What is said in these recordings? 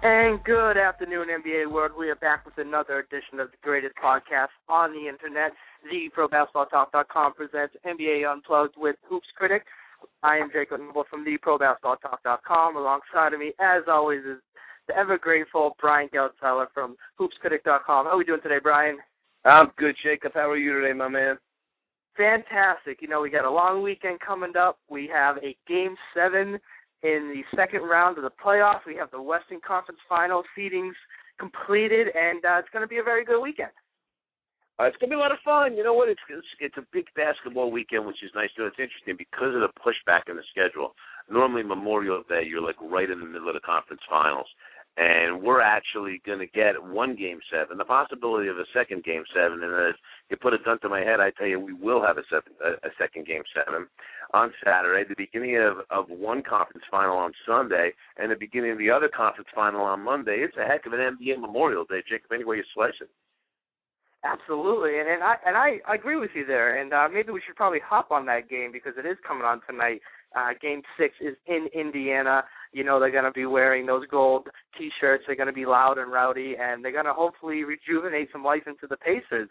And good afternoon, NBA world. We are back with another edition of the greatest podcast on the internet. The ProBasketballTalk.com presents NBA Unplugged with Hoops Critic. I am Jacob Noble from the ProBasketballTalk.com. Alongside of me, as always, is the ever grateful Brian Geltzeiler from HoopsCritic.com. How are we doing today, Brian? I'm good, Jacob. How are you today, my man? Fantastic. You know, we got a long weekend coming up. We have a Game 7 in the second round of the playoffs. We have the Western Conference Final seedings completed, and it's going to be a very good weekend. It's going to be a lot of fun. You know what? It's a big basketball weekend, which is nice. You know, it's interesting because of the pushback in the schedule. Normally, Memorial Day, you're like right in the middle of the conference finals. And we're actually going to get one Game 7, the possibility of a second Game 7. And if you put a gun to my head, I tell you, we will have a second Game 7 on Saturday, the beginning of one conference final on Sunday, and the beginning of the other conference final on Monday. It's a heck of an NBA Memorial Day, Jacob, any way you slice it. Absolutely, and I agree with you there. And maybe we should probably hop on that game because it is coming on tonight. Game 6 is in Indiana. You know, they're going to be wearing those gold T-shirts. They're going to be loud and rowdy, and they're going to hopefully rejuvenate some life into the Pacers.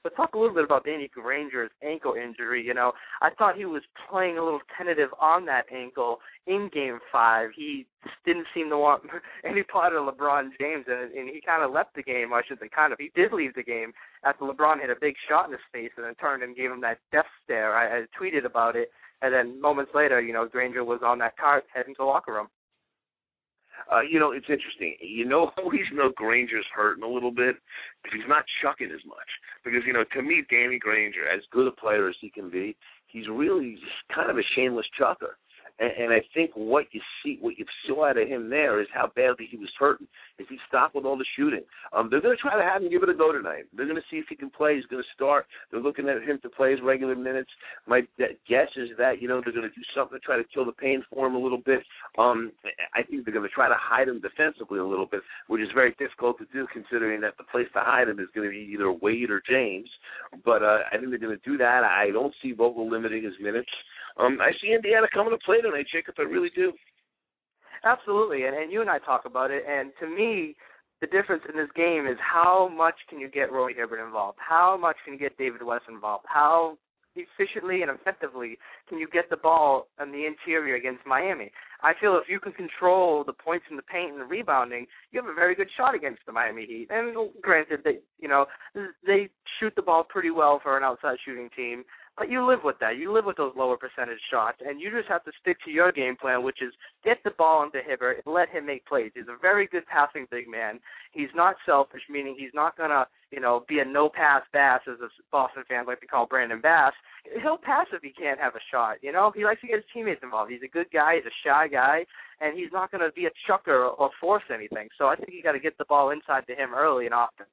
Let's talk a little bit about Danny Granger's ankle injury. You know, I thought he was playing a little tentative on that ankle in Game 5. He didn't seem to want any part of LeBron James, and he kind of left the game. I shouldn't say kind of. He did leave the game after LeBron hit a big shot in his face and then turned and gave him that death stare. I tweeted about it. And then moments later, you know, Granger was on that cart heading to the locker room. You know, it's interesting. You know, always know Granger's hurting a little bit because he's not chucking as much. Because, you know, to me, Danny Granger, as good a player as he can be, he's really just kind of a shameless chucker. And I think what you saw out of him there is how badly he was hurting. If he stopped with all the shooting, they're going to try to have him give it a go tonight. They're going to see if he can play. He's going to start. They're looking at him to play his regular minutes. My guess is that, you know, they're going to do something to try to kill the pain for him a little bit. I think they're going to try to hide him defensively a little bit, which is very difficult to do considering that the place to hide him is going to be either Wade or James. But I think they're going to do that. I don't see Vogel limiting his minutes. I see Indiana coming to play tonight, Jacob. I really do. Absolutely, and you and I talk about it. And to me, the difference in this game is how much can you get Roy Hibbert involved? How much can you get David West involved? How efficiently and effectively can you get the ball in the interior against Miami? I feel if you can control the points in the paint and the rebounding, you have a very good shot against the Miami Heat. And granted, they shoot the ball pretty well for an outside shooting team. But you live with that. You live with those lower percentage shots, and you just have to stick to your game plan, which is get the ball into Hibbert and let him make plays. He's a very good passing big man. He's not selfish, meaning he's not going to, be a no-pass Bass, as the Boston fans like to call Brandon Bass. He'll pass if he can't have a shot. He likes to get his teammates involved. He's a good guy. He's a shy guy, and he's not going to be a chucker or force anything. So I think you got to get the ball inside to him early and often.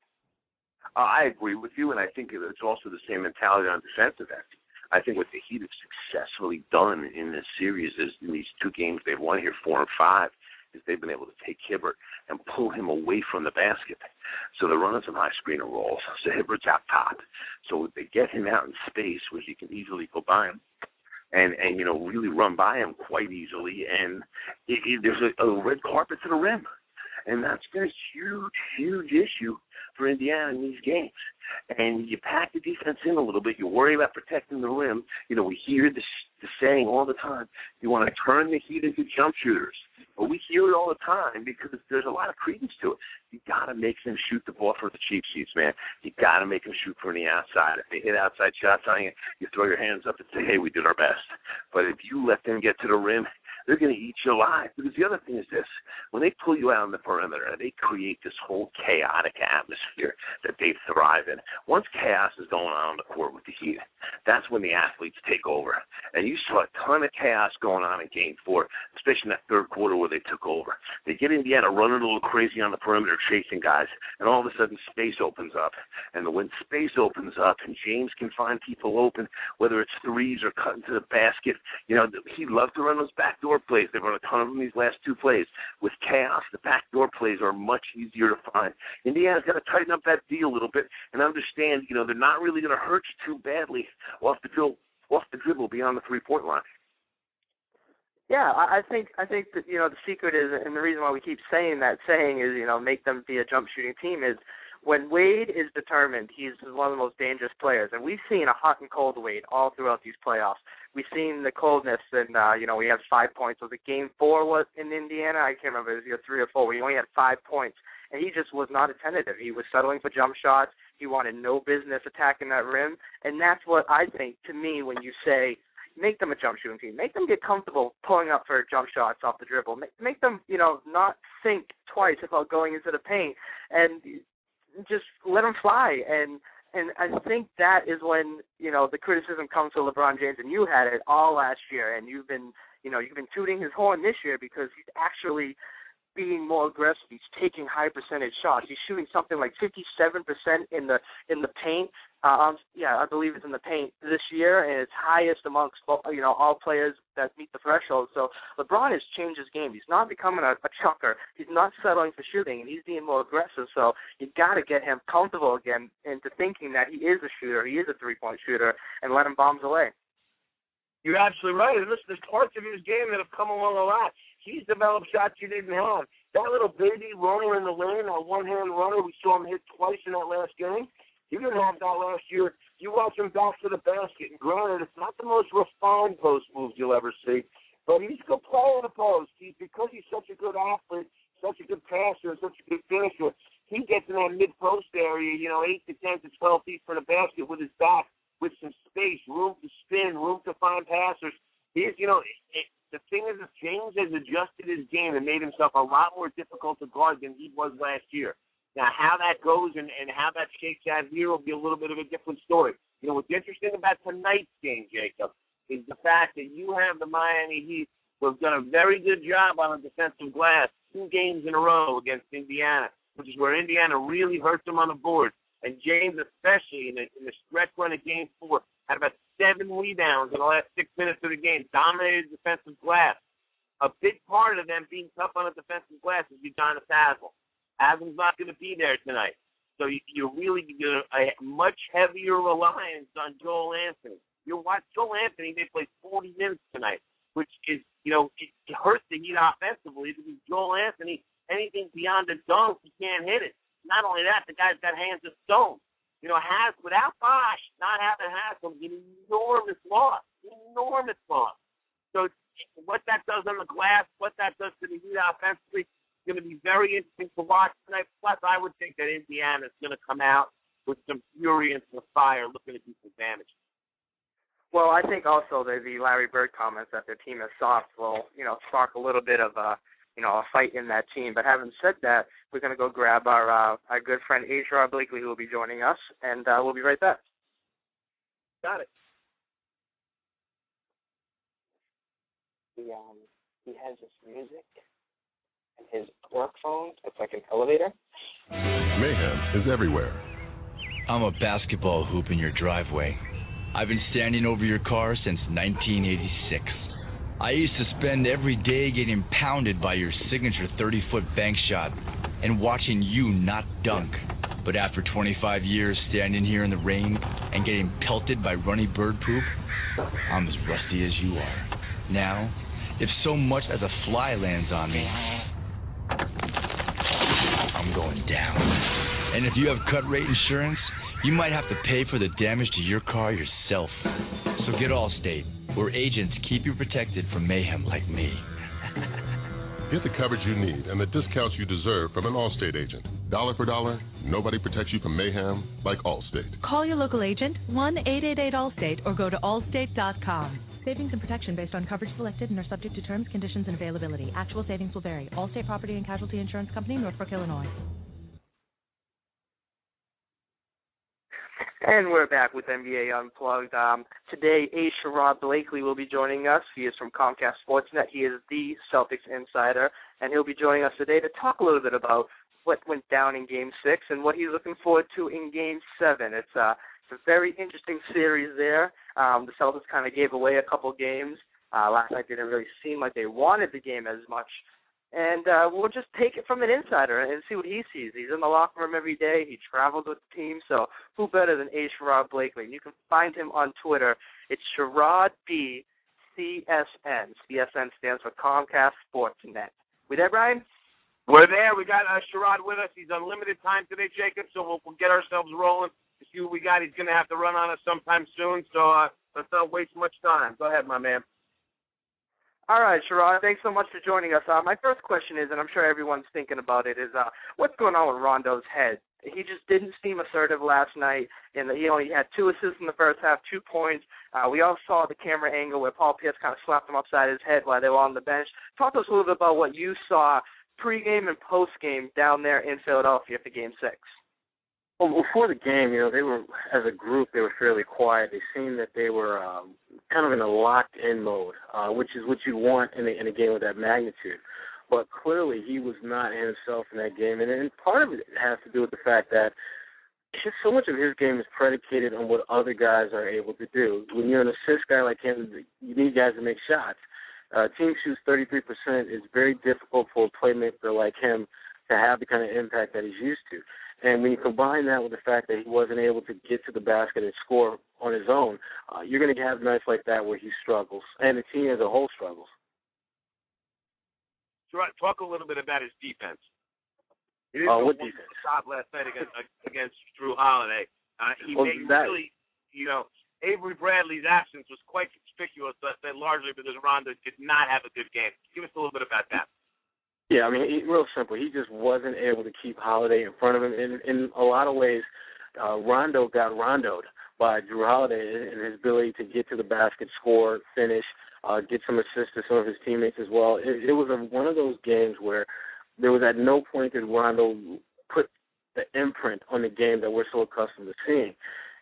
I agree with you, and I think it's also the same mentality on defensive end. I think what the Heat have successfully done in this series is in these two games they've won here, 4 and 5, is they've been able to take Hibbert and pull him away from the basket. So they're running some high screener rolls. So Hibbert's out top. So they get him out in space where he can easily go by him and really run by him quite easily. And there's a red carpet to the rim. And that's been a huge, huge issue for Indiana in these games. And you pack the defense in a little bit. You worry about protecting the rim. We hear the saying all the time, you want to turn the Heat into jump shooters. But we hear it all the time because there's a lot of credence to it. You got to make them shoot the ball for the cheap seats, man. You got to make them shoot from the outside. If they hit outside shots on you, you throw your hands up and say, hey, we did our best. But if you let them get to the rim, they're going to eat you alive. Because the other thing is this. When they pull you out on the perimeter, they create this whole chaotic atmosphere that they thrive in. Once chaos is going on the court with the Heat, that's when the athletes take over. And you saw a ton of chaos going on in Game 4, especially in that third quarter where they took over. They get Indiana running a little crazy on the perimeter, chasing guys, and all of a sudden space opens up. And when space opens up and James can find people open, whether it's threes or cutting to the basket, he loves to run those backdoor plays. They've run a ton of them these last two plays. With chaos, the backdoor plays are much easier to find. Indiana's got to tighten up that D a little bit and understand, they're not really going to hurt you too badly off the dribble beyond the three-point line. Yeah, I think that the secret is, and the reason why we keep saying that saying is make them be a jump shooting team is when Wade is determined, he's one of the most dangerous players, and we've seen a hot and cold Wade all throughout these playoffs. We've seen the coldness, and we had 5 points. Was it Game 4 was in Indiana? I can't remember. It was 3 or 4. We only had 5 points, and he just was not attentive. He was settling for jump shots. He wanted no business attacking that rim, and that's what I think. To me, when you say make them a jump shooting team. Make them get comfortable pulling up for jump shots off the dribble. Make them, not think twice about going into the paint, and just let them fly. And I think that is when the criticism comes to LeBron James, and you had it all last year, and you've been tooting his horn this year because he's actually being more aggressive. He's taking high percentage shots. He's shooting something like 57% in the paint. I believe it's in the paint this year, and it's highest amongst all players that meet the threshold. So LeBron has changed his game. He's not becoming a chucker. He's not settling for shooting, and he's being more aggressive. So you got to get him comfortable again into thinking that he is a shooter, he is a three-point shooter, and let him bombs away. You're absolutely right. And listen, there's parts of his game that have come along a lot. He's developed shots you didn't have. That little baby runner in the lane, that one-hand runner, we saw him hit twice in that last game. He didn't have that last year. You watch him back to the basket, and granted, it's not the most refined post moves you'll ever see, but he's a good player in the post. Because he's such a good athlete, such a good passer, such a good finisher, he gets in that mid-post area, 8 to 10 to 12 feet from the basket with his back, with some space, room to spin, room to find passers. The thing is, James has adjusted his game and made himself a lot more difficult to guard than he was last year. Now, how that goes and how that shakes out here will be a little bit of a different story. What's interesting about tonight's game, Jacob, is the fact that you have the Miami Heat who have done a very good job on the defensive glass 2 games in a row against Indiana, which is where Indiana really hurt them on the board. And James, especially in the stretch run of Game 4, had about 7 rebounds in the last 6 minutes of the game, dominated defensive glass. A big part of them being tough on the defensive glass is Udonis Haslem. Haslem's not going to be there tonight. So you're really going to a much heavier reliance on Joel Anthony. You'll watch Joel Anthony, they play 40 minutes tonight, which is, it hurts the Heat offensively because Joel Anthony, anything beyond a dunk, he can't hit it. Not only that, the guy's got hands of stone. Without Bosh, not having Haslem, an enormous loss. So what that does on the glass, what that does to the Heat offensively, is going to be very interesting to watch tonight. Plus, I would think that Indiana is going to come out with some fury and some fire looking to do some damage. Well, I think also that the Larry Bird comments that their team is soft will, spark a little bit of a fight in that team. But having said that, we're going to go grab our good friend A Sherrod Blakely, who will be joining us, and we'll be right back. Got it. He has his music and his work phone. It's like an elevator. Mayhem is everywhere. I'm a basketball hoop in your driveway. I've been standing over your car since 1986. I used to spend every day getting pounded by your signature 30-foot bank shot and watching you not dunk. But after 25 years standing here in the rain and getting pelted by runny bird poop, I'm as rusty as you are. Now, if so much as a fly lands on me, I'm going down. And if you have cut rate insurance, you might have to pay for the damage to your car yourself. So get Allstate, where agents keep you protected from mayhem like me. Get the coverage you need and the discounts you deserve from an Allstate agent. Dollar for dollar, nobody protects you from mayhem like Allstate. Call your local agent, 1-888-ALLSTATE, or go to allstate.com. Savings and protection based on coverage selected and are subject to terms, conditions, and availability. Actual savings will vary. Allstate Property and Casualty Insurance Company, Northbrook, Illinois. And we're back with NBA Unplugged. Today, A Sherrod Blakely will be joining us. He is from Comcast Sportsnet. He is the Celtics insider, and he'll be joining us today to talk a little bit about what went down in Game 6 and what he's looking forward to in Game 7. It's a very interesting series there. The Celtics kind of gave away a couple games. Last night didn't really seem like they wanted the game as much. And we'll just take it from an insider and see what he sees. He's in the locker room every day. He travels with the team. So who better than A. Sherrod Blakely? And you can find him on Twitter. It's SherrodB CSN. CSN stands for Comcast Sportsnet. We there, Brian? We're there. We got Sherrod with us. He's on limited time today, Jacob, so we'll get ourselves rolling to see what we got. He's going to have to run on us sometime soon, so let's not waste much time. Go ahead, my man. All right, Sherrod, thanks so much for joining us. My first question is, and I'm sure everyone's thinking about it, is what's going on with Rondo's head? He just didn't seem assertive last night, and he only had 2 assists in the first half, 2 points. We all saw the camera angle where Paul Pierce kind of slapped him upside his head while they were on the bench. Talk to us a little bit about what you saw pregame and postgame down there in Philadelphia for Game 6. Well, before the game, they were, as a group, they were fairly quiet. They seemed that they were kind of in a locked-in mode, which is what you want in a game of that magnitude. But clearly, he was not himself in that game, and part of it has to do with the fact that just so much of his game is predicated on what other guys are able to do. When you're an assist guy like him, you need guys to make shots. Team shoots 33%. It's very difficult for a playmaker like him to have the kind of impact that he's used to. And when you combine that with the fact that he wasn't able to get to the basket and score on his own, you're going to have nights like that where he struggles, and the team as a whole struggles. Talk a little bit about his defense. He didn't what defense? Shot last night against Drew Holiday. Avery Bradley's absence was quite conspicuous, that largely because Rondo did not have a good game. Give us a little bit about that. Yeah, I mean, real simple. He just wasn't able to keep Holiday in front of him. In a lot of ways, Rondo got Rondoed by Drew Holiday in his ability to get to the basket, score, finish, get some assists to some of his teammates as well. It was one of those games where there was at no point that Rondo put the imprint on the game that we're so accustomed to seeing.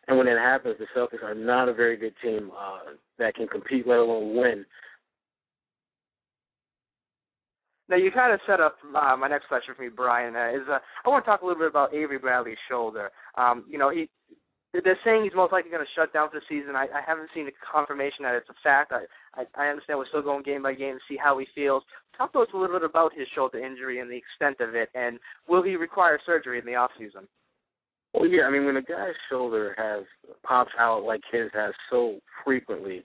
And when that happens, the Celtics are not a very good team that can compete, let alone win. Now, you kind of set up my next question for me, Brian. I want to talk a little bit about Avery Bradley's shoulder. They're saying he's most likely going to shut down for the season. I haven't seen a confirmation that it's a fact. I understand we're still going game by game to see how he feels. Talk to us a little bit about his shoulder injury and the extent of it, and will he require surgery in the offseason? Well, yeah, I mean, when a guy's shoulder pops out like his has so frequently,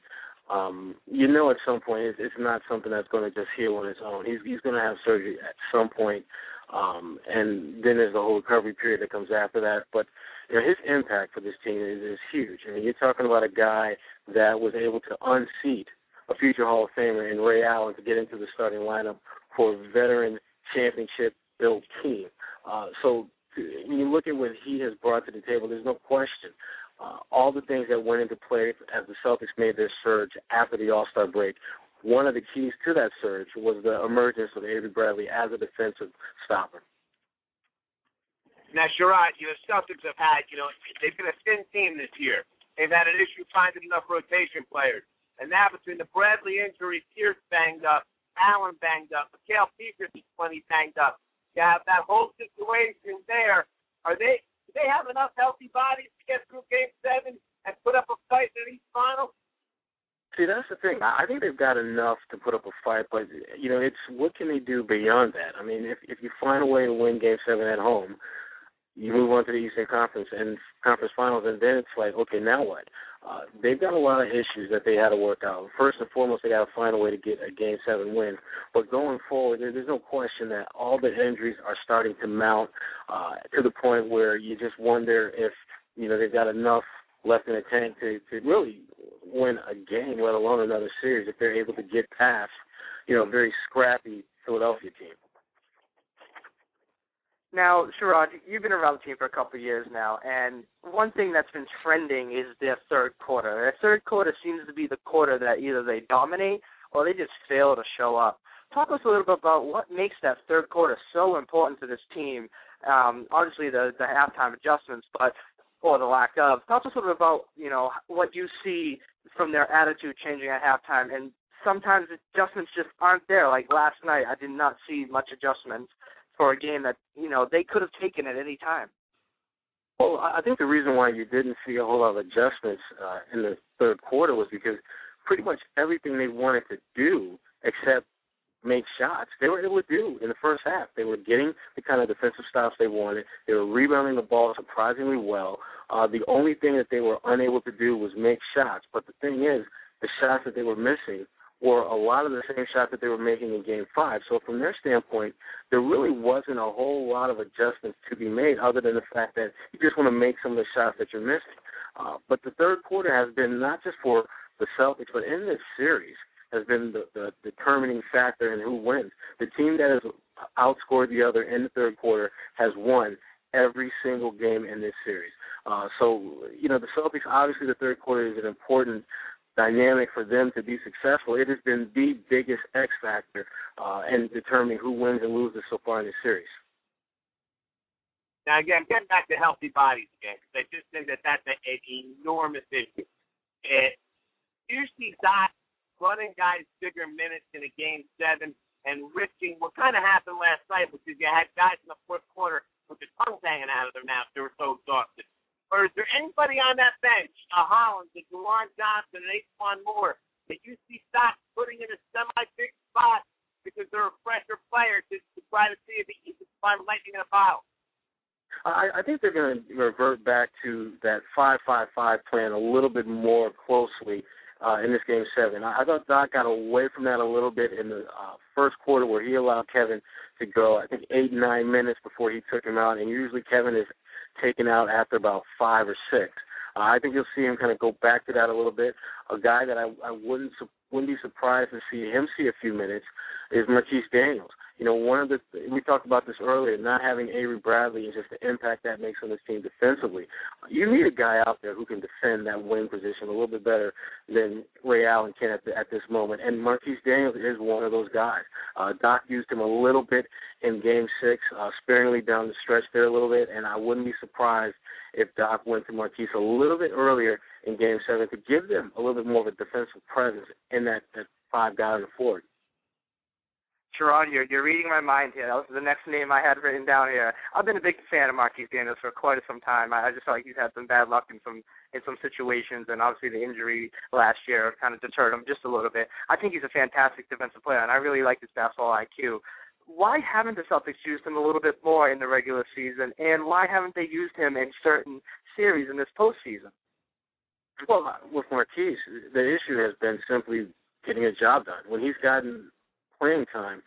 at some point it's not something that's going to just heal on its own. He's going to have surgery at some point, and then there's the whole recovery period that comes after that. But his impact for this team is huge. I mean, you're talking about a guy that was able to unseat a future Hall of Famer in Ray Allen to get into the starting lineup for a veteran championship-built team. So when you look at what he has brought to the table, there's no question. All the things that went into play as the Celtics made their surge after the All-Star break, one of the keys to that surge was the emergence of Avery Bradley as a defensive stopper. Now, Sherrod, Celtics have had, they've been a thin team this year. They've had an issue finding enough rotation players. And now between the Bradley injury, Pierce banged up, Allen banged up, Mikal Peters is plenty banged up. You have that whole situation there. Do they have enough healthy bodies to get through Game 7 and put up a fight in the East Final? See, that's the thing. I think they've got enough to put up a fight, but, it's what can they do beyond that? I mean, if you find a way to win Game 7 at home, you move on to the Eastern Conference and Conference Finals, and then it's like, okay, now what? They've got a lot of issues that they had to work out. First and foremost, they got to find a way to get a Game 7 win. But going forward, there's no question that all the injuries are starting to mount to the point where you just wonder if, they've got enough left in the tank to really win a game, let alone another series, if they're able to get past, a very scrappy Philadelphia team. Now, Sherrod, you've been around the team for a couple of years now, and one thing that's been trending is their third quarter. Their third quarter seems to be the quarter that either they dominate or they just fail to show up. Talk to us a little bit about what makes that third quarter so important to this team. Obviously, the halftime adjustments, or the lack of. Talk to us a little bit about, what you see from their attitude changing at halftime, and sometimes adjustments just aren't there. Like last night, I did not see much adjustments for a game that, they could have taken at any time. Well, I think the reason why you didn't see a whole lot of adjustments in the third quarter was because pretty much everything they wanted to do except make shots, they were able to do in the first half. They were getting the kind of defensive stops they wanted. They were rebounding the ball surprisingly well. The only thing that they were unable to do was make shots. But the thing is, the shots that they were missing were a lot of the same shots that they were making in Game 5. So from their standpoint, there really wasn't a whole lot of adjustments to be made other than the fact that you just want to make some of the shots that you're missing. But the third quarter has been not just for the Celtics, but in this series has been the determining factor in who wins. The team that has outscored the other in the third quarter has won every single game in this series. So, the Celtics, obviously the third quarter is an important dynamic for them to be successful. It has been the biggest X factor in determining who wins and loses so far in this series. Now, again, getting back to healthy bodies again, because I just think that that's an enormous issue. You see Doc running guys bigger minutes in a Game 7 and risking what kind of happened last night, which is you had guys in the fourth quarter with their tongues hanging out of their mouth. They were so exhausted. Or is there anybody on that bench, a Hollins, a Juwan Johnson, an Aquan Moore, that you see Doc putting in a semi-big spot because they're a fresher player to try to see if he can find lightning in a bottle? I think they're going to revert back to that 5-5-5 plan a little bit more closely in this Game 7. I thought Doc got away from that a little bit in the first quarter where he allowed Kevin to go, I think, 8-9 minutes before he took him out, and usually Kevin is taken out after about 5 or 6. I think you'll see him kind of go back to that a little bit. A guy that I wouldn't be surprised to see him see a few minutes is Marquise Daniels. We talked about this earlier, not having Avery Bradley and just the impact that makes on this team defensively. You need a guy out there who can defend that wing position a little bit better than Ray Allen can at this moment. And Marquise Daniels is one of those guys. Doc used him a little bit in Game 6, sparingly down the stretch there a little bit, and I wouldn't be surprised if Doc went to Marquise a little bit earlier in Game 7 to give them a little bit more of a defensive presence in that 5 guy on the floor. Sherrod, you're reading my mind here. That was the next name I had written down here. I've been a big fan of Marquise Daniels for quite some time. I just felt like he's had some bad luck in some situations, and obviously the injury last year kind of deterred him just a little bit. I think he's a fantastic defensive player, and I really like his basketball IQ. Why haven't the Celtics used him a little bit more in the regular season, and why haven't they used him in certain series in this postseason? Well, with Marquise, the issue has been simply getting a job done. When he's gotten playing time,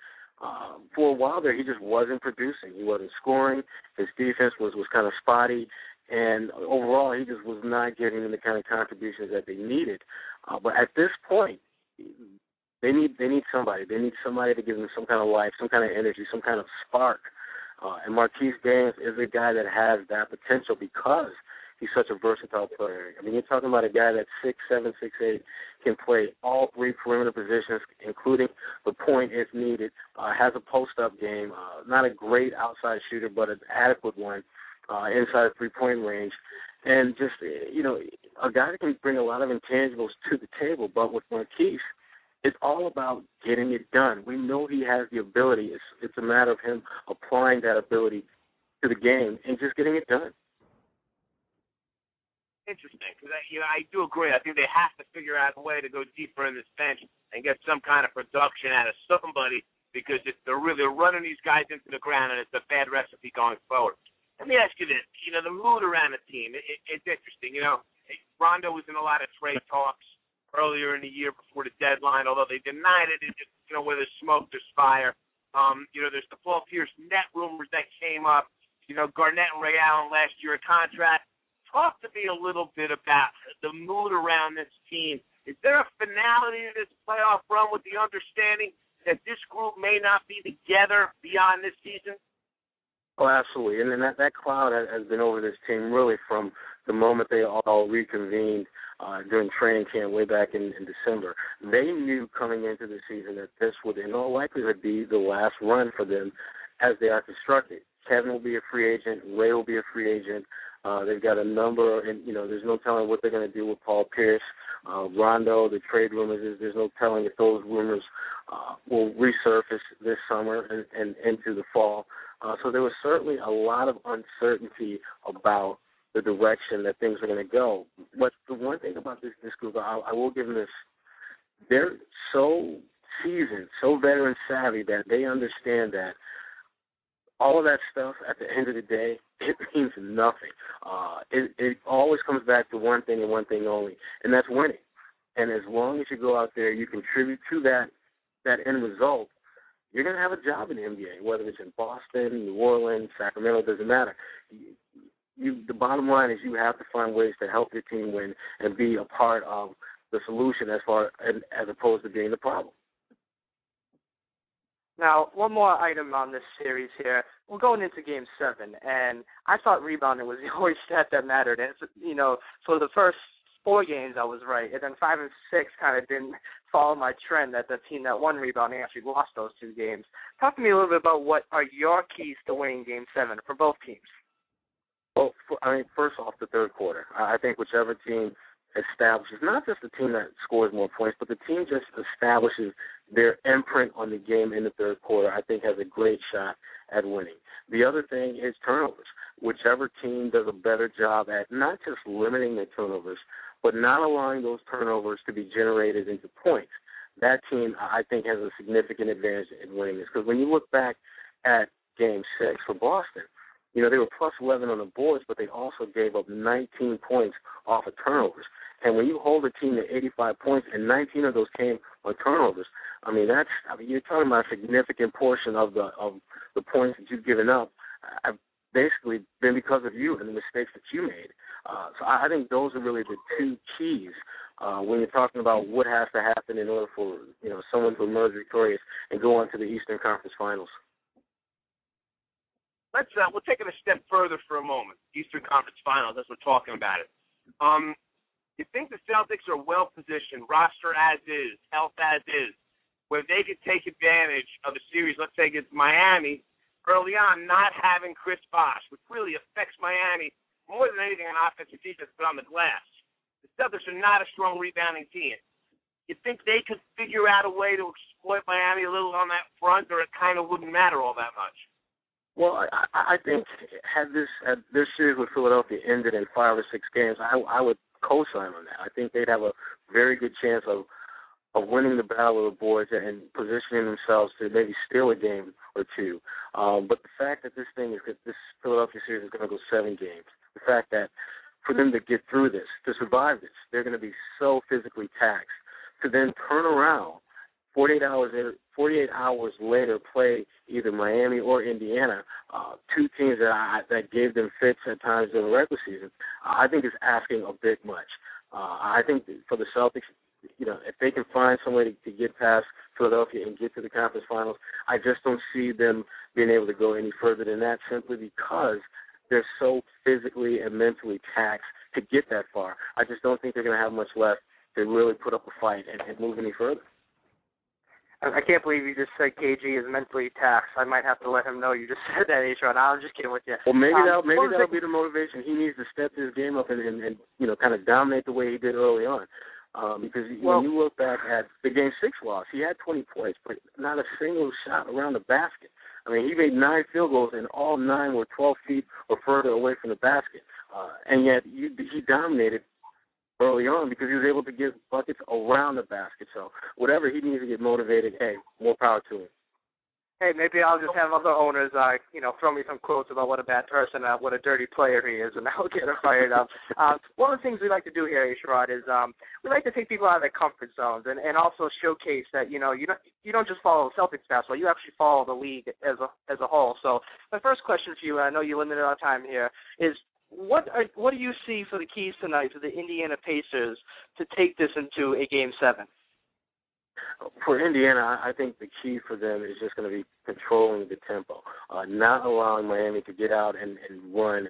for a while there, he just wasn't producing. He wasn't scoring. His defense was kind of spotty, and overall, he just was not getting the kind of contributions that they needed. But at this point, they need somebody. They need somebody to give them some kind of life, some kind of energy, some kind of spark. And Marquise Daniels is a guy that has that potential because he's such a versatile player. I mean, you're talking about a guy that's 6'7", 6'8", can play all 3 perimeter positions, including the point if needed, has a post-up game, not a great outside shooter, but an adequate one inside of 3-point range. And just, a guy that can bring a lot of intangibles to the table. But with Marquise, it's all about getting it done. We know he has the ability. It's a matter of him applying that ability to the game and just getting it done. Interesting, because I do agree. I think they have to figure out a way to go deeper in this bench and get some kind of production out of somebody, because if they're really running these guys into the ground, and it's a bad recipe going forward. Let me ask you this: the mood around the team, it's interesting. Rondo was in a lot of trade talks earlier in the year before the deadline, although they denied it. It's just, where there's smoke, there's fire. There's the Paul Pierce net rumors that came up. Garnett and Ray Allen last year a contract. Talk to me a little bit about the mood around this team. Is there a finality to this playoff run with the understanding that this group may not be together beyond this season? Oh, absolutely. And then that cloud has been over this team really from the moment they all reconvened during training camp way back in December. They knew coming into the season that this would in all likelihood be the last run for them as they are constructed. Kevin will be a free agent. Ray will be a free agent. They've got a number, and, there's no telling what they're going to do with Paul Pierce. Rondo, the trade rumors, there's no telling if those rumors will resurface this summer and into the fall. So there was certainly a lot of uncertainty about the direction that things are going to go. But the one thing about this group, I will give them this, they're so seasoned, so veteran savvy that they understand that all of that stuff, at the end of the day, it means nothing. It always comes back to one thing and one thing only, and that's winning. And as long as you go out there, you contribute to that end result, you're going to have a job in the NBA, whether it's in Boston, New Orleans, Sacramento, doesn't matter. The bottom line is you have to find ways to help your team win and be a part of the solution as opposed to being the problem. Now, one more item on this series here. We're going into Game 7, and I thought rebounding was the only stat that mattered. And, for the first 4 games, I was right. And then 5 and 6 kind of didn't follow my trend that the team that won rebounding actually lost those 2 games. Talk to me a little bit about what are your keys to winning Game 7 for both teams. Well, first off, the third quarter. I think whichever team establishes, not just the team that scores more points, but the team just establishes their imprint on the game in the third quarter, I think has a great shot at winning. The other thing is turnovers. Whichever team does a better job at not just limiting their turnovers, but not allowing those turnovers to be generated into points, that team, I think, has a significant advantage in winning this. Because when you look back at Game 6 for Boston, they were plus 11 on the boards, but they also gave up 19 points off of turnovers. And when you hold a team to 85 points and 19 of those came on turnovers, you're talking about a significant portion of the points that you've given up have basically been because of you and the mistakes that you made. So I think those are really the 2 keys when you're talking about what has to happen in order for someone to emerge victorious and go on to the Eastern Conference Finals. We'll take it a step further for a moment. Eastern Conference Finals, as we're talking about it. You think the Celtics are well-positioned, roster as is, health as is, where they could take advantage of a series, let's say against Miami, early on, not having Chris Bosh, which really affects Miami more than anything on offense and defense, but on the glass. The Celtics are not a strong rebounding team. You think they could figure out a way to exploit Miami a little on that front, or it kind of wouldn't matter all that much? Well, I think had this series with Philadelphia ended in 5 or 6 games, I would co-sign on that. I think they'd have a very good chance of winning the battle of the boards and positioning themselves to maybe steal a game or 2. But the fact that this Philadelphia series is going to go 7 games, the fact that for them to get through this, to survive this, they're going to be so physically taxed, to then turn around 48 hours later, play either Miami or Indiana, 2 teams that gave them fits at times in the regular season, I think is asking a bit much. I think for the Celtics, if they can find some way to get past Philadelphia and get to the conference finals, I just don't see them being able to go any further than that, simply because they're so physically and mentally taxed to get that far. I just don't think they're going to have much left to really put up a fight and move any further. I can't believe you just said KG is mentally taxed. I might have to let him know you just said that, A Sherrod. I'm just kidding with you. Well, maybe that'll be the motivation. He needs to step his game up and kind of dominate the way he did early on. Because when you look back at the Game 6 loss, he had 20 points, but not a single shot around the basket. I mean, he made 9 field goals, and all 9 were 12 feet or further away from the basket. And yet he dominated early on because he was able to get buckets around the basket. So whatever he needs to get motivated, hey, more power to him. Hey, maybe I'll just have other owners, throw me some quotes about what a bad person, what a dirty player he is, and I'll get him fired up. One of the things we like to do here, A Sherrod, is we like to take people out of their comfort zones and also showcase that you don't just follow Celtics basketball, you actually follow the league as a whole. So my first question for you, and I know you're limited on time here, is what do you see for the keys tonight for the Indiana Pacers to take this into a Game 7? For Indiana, I think the key for them is just going to be controlling the tempo, not allowing Miami to get out and run,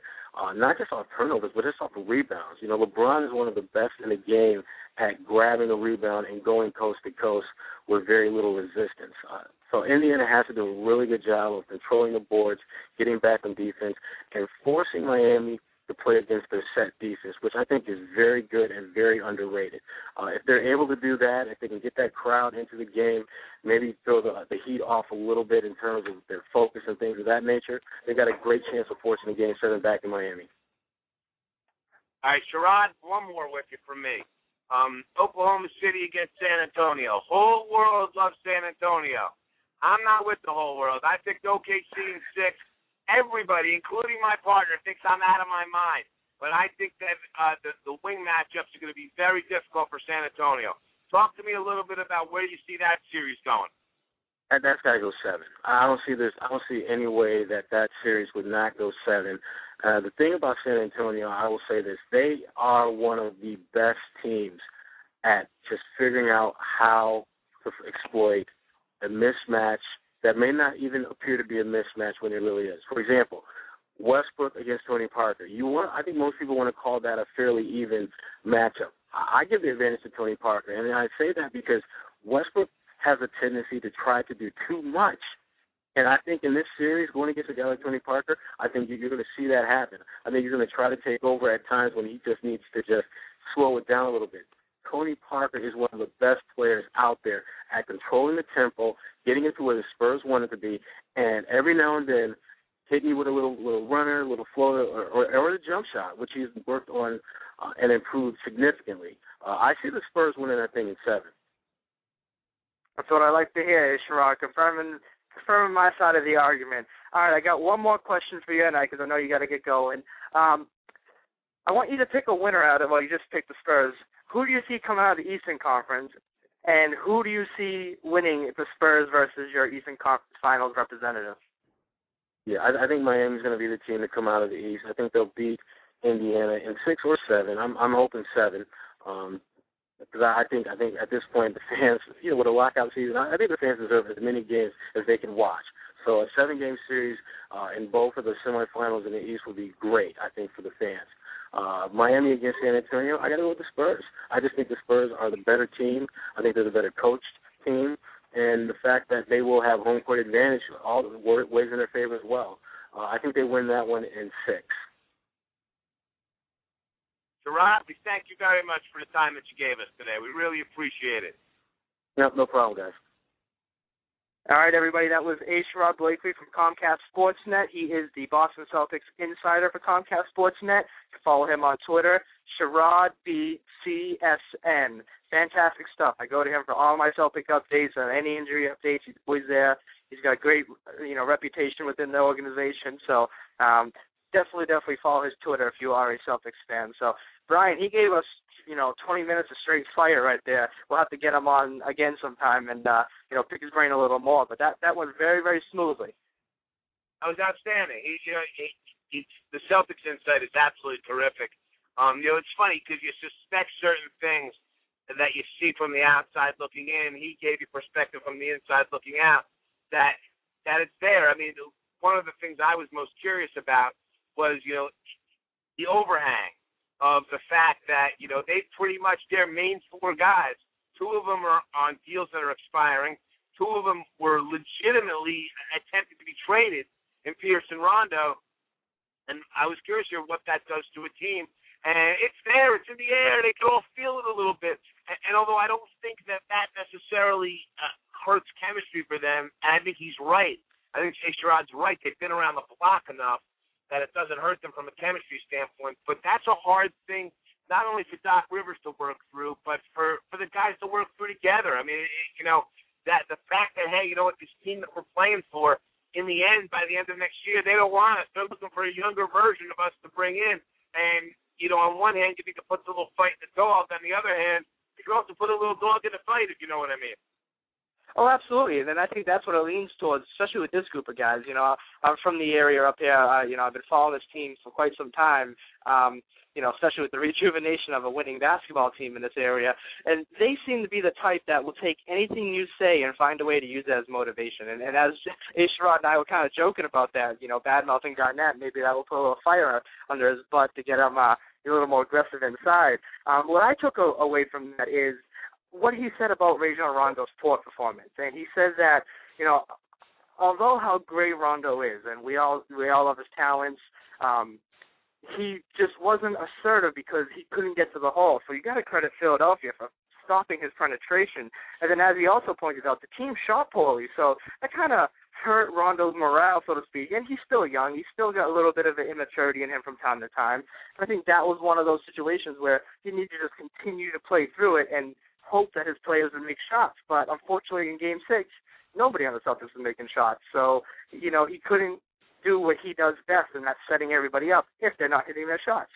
not just off turnovers, but just off of rebounds. LeBron is one of the best in the game at grabbing a rebound and going coast to coast with very little resistance. So Indiana has to do a really good job of controlling the boards, getting back on defense, and forcing Miami to play against their set defense, which I think is very good and very underrated. If they're able to do that, if they can get that crowd into the game, maybe throw the heat off a little bit in terms of their focus and things of that nature, they've got a great chance of forcing the Game 7 back in Miami. All right, Sherrod, one more with you from me. Oklahoma City against San Antonio. Whole world loves San Antonio. I'm not with the whole world. I picked OKC in 6. Everybody, including my partner, thinks I'm out of my mind. but I think that the wing matchups are going to be very difficult for San Antonio. Talk to me a little bit about where you see that series going. That's got to go 7. I don't see any way that series would not go 7. The thing about San Antonio, I will say this: they are one of the best teams at just figuring out how to exploit a mismatch that may not even appear to be a mismatch when it really is. For example, Westbrook against Tony Parker. I think most people want to call that a fairly even matchup. I give the advantage to Tony Parker, and I say that because Westbrook has a tendency to try to do too much. And I think in this series, going against a guy like Tony Parker, I think you're going to see that happen. I think you're going to try to take over at times when he just needs to just slow it down a little bit. Tony Parker is one of the best players out there at controlling the tempo, getting into where the Spurs want it to be, and every now and then hitting you with a little runner, a little floater, or a jump shot, which he's worked on and improved significantly. I see the Spurs winning that thing in 7. That's what I like to hear, Sherrod, confirming my side of the argument. All right, I got one more question for you tonight because I know you got to get going. I want you to pick a winner out of, well, you just picked the Spurs. Who do you see coming out of the Eastern Conference, and who do you see winning the Spurs versus your Eastern Conference Finals representative? Yeah, I think Miami's going to be the team to come out of the East. I think they'll beat Indiana in 6 or 7. I'm hoping 7. Because I think at this point the fans, with a lockout season, I think the fans deserve as many games as they can watch. So a 7-game series in both of the semifinals in the East would be great, I think, for the fans. Miami against San Antonio, I got to go with the Spurs. I just think the Spurs are the better team. I think they're the better coached team. And the fact that they will have home court advantage all weighs in their favor as well. I think they win that one in 6. Sherrod, we thank you very much for the time that you gave us today. We really appreciate it. No problem, guys. All right, everybody, that was A. Sherrod Blakely from Comcast Sportsnet. He is the Boston Celtics insider for Comcast Sportsnet. You can follow him on Twitter, Sherrod BCSN. Fantastic stuff. I go to him for all my Celtic updates and any injury updates. He's always there. He's got a great, reputation within the organization. So definitely follow his Twitter if you are a Celtics fan. So, Brian, he gave us, 20 minutes of straight fire right there. We'll have to get him on again sometime and, pick his brain a little more. But that went very, very smoothly. That was outstanding. The Celtics insight is absolutely terrific. It's funny because you suspect certain things that you see from the outside looking in. He gave you perspective from the inside looking out that it's there. I mean, one of the things I was most curious about was, the overhang of the fact that, they pretty much, their main 4 guys, 2 of them are on deals that are expiring. 2 of them were legitimately attempted to be traded in Pierce and Rondo. And I was curious here what that does to a team. And it's there. It's in the air. They can all feel it a little bit. And although I don't think that necessarily hurts chemistry for them, and I think he's right. I think Sherrod's right. They've been around the block enough that it doesn't hurt them from a chemistry standpoint. But that's a hard thing, not only for Doc Rivers to work through, but for the guys to work through together. I mean, that the fact that, hey, this team that we're playing for, in the end, by the end of next year, they don't want us. They're looking for a younger version of us to bring in. And, on one hand, you think it puts a little fight in the dog. On the other hand, you can also put a little dog in the fight, if you know what I mean. Oh, absolutely. And I think that's what it leans towards, especially with this group of guys. I'm from the area up here. I've been following this team for quite some time, especially with the rejuvenation of a winning basketball team in this area. And they seem to be the type that will take anything you say and find a way to use it as motivation. And as A. Sherrod and I were kind of joking about that, bad-mouthing Garnett, maybe that will put a little fire under his butt to get him a little more aggressive inside. What I took away from that is what he said about Rajon Rondo's poor performance. And he says that, although how great Rondo is, and we all love his talents, he just wasn't assertive because he couldn't get to the hole. So you got to credit Philadelphia for stopping his penetration. And then as he also pointed out, the team shot poorly. So that kind of hurt Rondo's morale, so to speak. And he's still young. He's still got a little bit of an immaturity in him from time to time. And I think that was one of those situations where he needed to just continue to play through it and hope that his players would make shots. But unfortunately in Game 6, nobody on the Celtics was making shots. So, he couldn't do what he does best, and that's setting everybody up if they're not hitting their shots.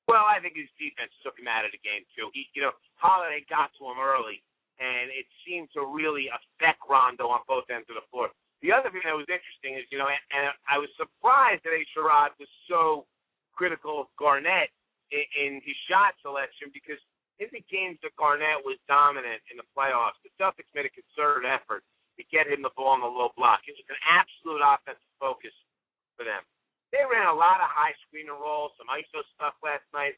Well, I think his defense took him out of the game, too. Holiday got to him early, and it seemed to really affect Rondo on both ends of the floor. The other thing that was interesting is, and I was surprised that A. Sherrod was so critical of Garnett in his shot selection, because in the games that Garnett was dominant in the playoffs, the Celtics made a concerted effort to get him the ball in the low block. It was an absolute offensive focus for them. They ran a lot of high screen and roll, some ISO stuff last night.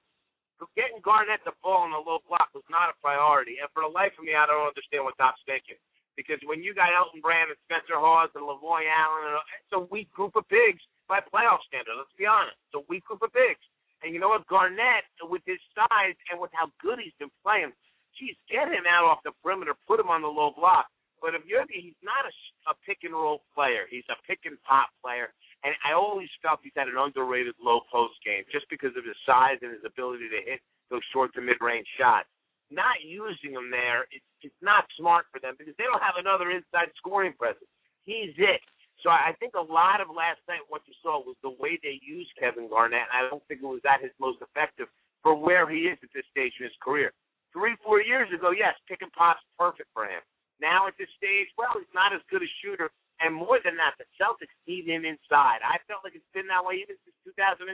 But getting Garnett the ball in the low block was not a priority. And for the life of me, I don't understand what Doc's thinking. Because when you got Elton Brand and Spencer Hawes and LaVoy Allen, it's a weak group of bigs by playoff standard. Let's be honest. It's a weak group of bigs. And you know what? Garnett, with his size and with how good he's been playing, geez, get him out off the perimeter, put him on the low block. But he's not a pick-and-roll player. He's a pick-and-pop player. And I always felt he's had an underrated low-post game just because of his size and his ability to hit those short to mid-range shots. Not using him there, it's not smart for them because they don't have another inside scoring presence. He's it. So I think a lot of last night what you saw was the way they used Kevin Garnett. I don't think it was at his most effective for where he is at this stage in his career. 3-4 years ago, yes, pick-and-pop's perfect for him. Now at this stage, well, he's not as good a shooter. And more than that, the Celtics need him inside. I felt like it's been that way even since 2010.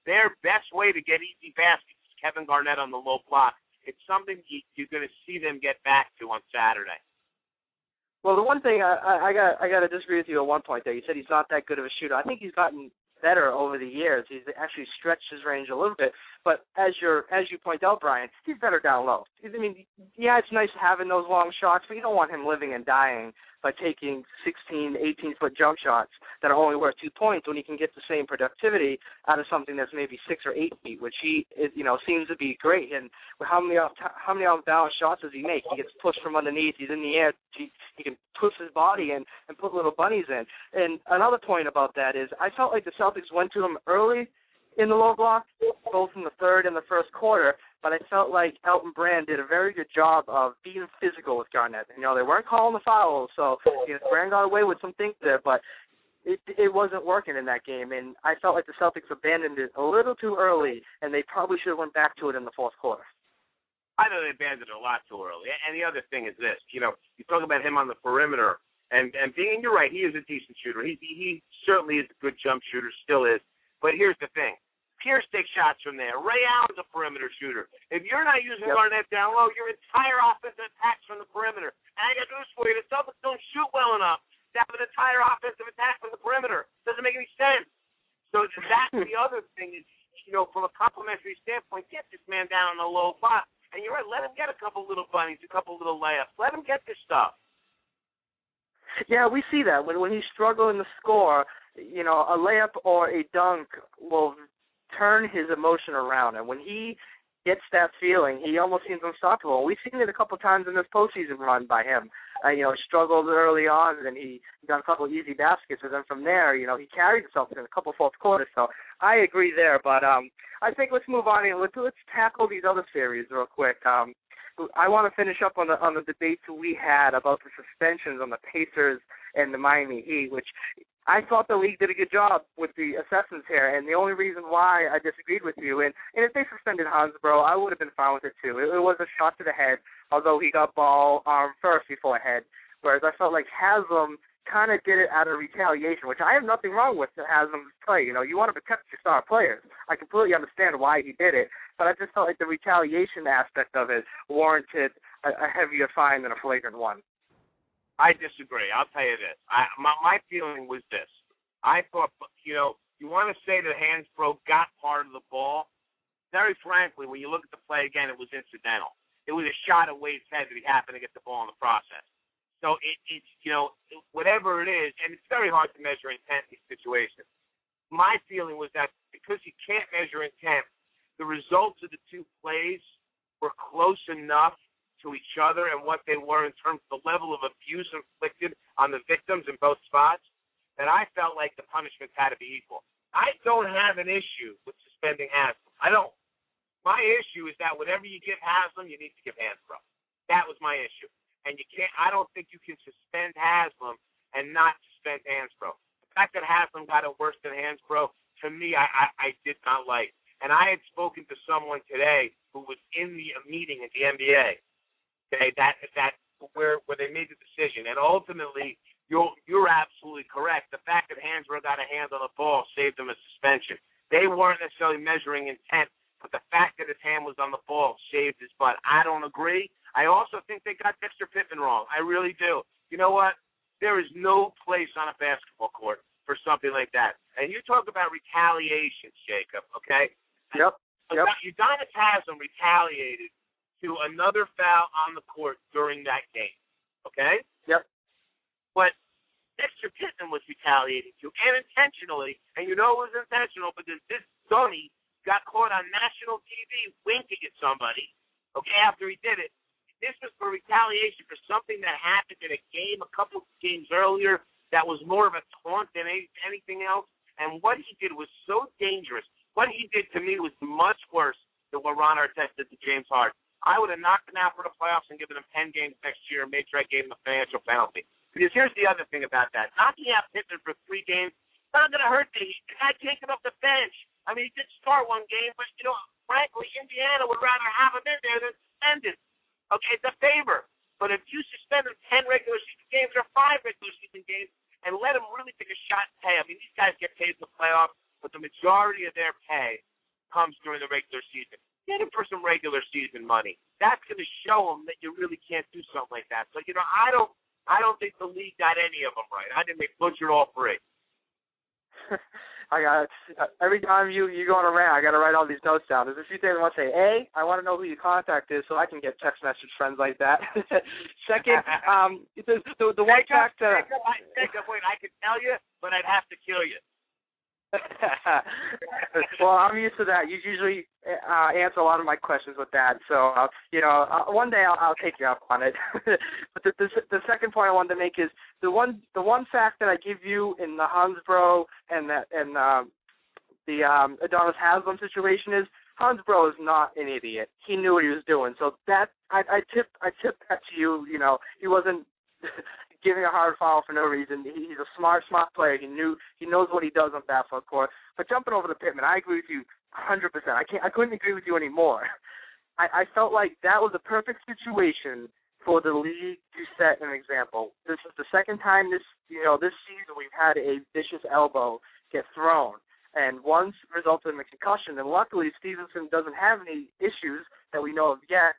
Their best way to get easy baskets is Kevin Garnett on the low block. It's something you're going to see them get back to on Saturday. Well, the one thing I got to disagree with you at one point there. You said he's not that good of a shooter. I think he's gotten better over the years. He's actually stretched his range a little bit. But as you point out, Brian, he's better down low. I mean, yeah, it's nice having those long shots, but you don't want him living and dying by taking 16, 18-foot jump shots that are only worth 2 points when he can get the same productivity out of something that's maybe 6 or 8 feet, which he seems to be great. And how many off-balance shots does he make? He gets pushed from underneath. He's in the air. He can push his body in and put little bunnies in. And another point about that is I felt like the Celtics went to him early in the low block, both in the third and the first quarter, but I felt like Elton Brand did a very good job of being physical with Garnett. They weren't calling the fouls, so Brand got away with some things there, but it wasn't working in that game, and I felt like the Celtics abandoned it a little too early, and they probably should have went back to it in the fourth quarter. I know they abandoned it a lot too early. And the other thing is this, you talk about him on the perimeter, and you're right, he is a decent shooter. He certainly is a good jump shooter, still is. But here's the thing. Pierce takes shots from there. Ray Allen's a perimeter shooter. If you're not using Garnett down low, your entire offensive attack's from the perimeter. And I got news for you. The Celtics don't shoot well enough to have an entire offensive attack from the perimeter. Doesn't make any sense. So that's the other thing is, from a complimentary standpoint, get this man down on the low block. And you're right, let him get a couple little bunnies, a couple little layups. Let him get this stuff. Yeah, we see that. When he's struggling to score, a layup or a dunk will turn his emotion around. And when he gets that feeling, he almost seems unstoppable. We've seen it a couple times in this postseason run by him. He struggled early on, and he got a couple of easy baskets. And then from there, he carried himself in a couple fourth quarters. So I agree there. But I think let's move on and let's tackle these other series real quick. I want to finish up on the debates we had about the suspensions on the Pacers and the Miami Heat, which I thought the league did a good job with the assessments here, and the only reason why I disagreed with you, and if they suspended Hansbrough, I would have been fine with it too. It was a shot to the head, although he got ball arm first before head, whereas I felt like Haslam kind of did it out of retaliation, which I have nothing wrong with Haslam's play. You want to protect your star players. I completely understand why he did it, but I just felt like the retaliation aspect of it warranted a heavier fine than a flagrant one. I disagree. I'll tell you this. My feeling was this. I thought, you want to say that Hansbrough got part of the ball. Very frankly, when you look at the play again, it was incidental. It was a shot at Wade's head that he happened to get the ball in the process. So it's whatever it is, and it's very hard to measure intent in these situations. My feeling was that because you can't measure intent, the results of the two plays were close enough to each other and what they were in terms of the level of abuse inflicted on the victims in both spots, that I felt like the punishments had to be equal. I don't have an issue with suspending Haslam. I don't. My issue is that whatever you give Haslam, you need to give Hansbrough. That was my issue. And you can't. I don't think you can suspend Haslam and not suspend Hansbrough. The fact that Haslam got it worse than Hansbrough, to me, I did not like. And I had spoken to someone today who was in the meeting at the NBA. Okay, that where they made the decision, and ultimately, you're absolutely correct. The fact that Hansbrough got a hand on the ball saved him a suspension. They weren't necessarily measuring intent, but the fact that his hand was on the ball saved his butt. I don't agree. I also think they got Dexter Pittman wrong. I really do. You know what? There is no place on a basketball court for something like that. And you talk about retaliation, Jacob, okay? Yep. Udonis Haslem retaliated to another foul on the court during that game, okay? Yep. But Dexter Pittman was retaliating to, and intentionally, and you know it was intentional because this dummy got caught on national TV winking at somebody, okay, after he did it. This was for retaliation for something that happened in a game a couple of games earlier that was more of a taunt than anything else, and what he did was so dangerous. What he did to me was much worse than what Ron Artest did to James Harden. I would have knocked him out for the playoffs and given him 10 games next year and made sure I gave him a financial penalty. Because here's the other thing about that. Knocking out Pittman for 3 games, it's not going to hurt the guy taking up the bench. I mean, he did start one game, but, frankly, Indiana would rather have him in there than suspended. Okay, it's a favor. But if you suspend him 10 regular season games or 5 regular season games and let him really take a shot and pay, I mean, these guys get paid in the playoffs, but the majority of their pay comes during the regular season. Get him for some regular season money. That's going to show him that you really can't do something like that. So, I don't think the league got any of them right. I think they butchered all 3. I got every time you go on a rant, I got to write all these notes down. There's a few things I want to say. A, I want to know who your contact is so I can get text message friends like that. Second, the one fact that Jacob, wait, I could tell you, but I'd have to kill you. Well, I'm used to that. You usually answer a lot of my questions with that. So, one day I'll take you up on it. But the second point I wanted to make is the one fact that I give you in the Hansbrough and the Udonis Haslem situation is Hansbrough is not an idiot. He knew what he was doing. So that I tip that to you. He wasn't giving a hard foul for no reason. He's a smart player. He knows what he does on basketball court. But jumping over to Pittman, I agree with you 100%. I couldn't agree with you anymore. I felt like that was a perfect situation for the league to set an example. This is the second time this season we've had a vicious elbow get thrown, and once resulted in a concussion. And luckily Stevenson doesn't have any issues that we know of yet.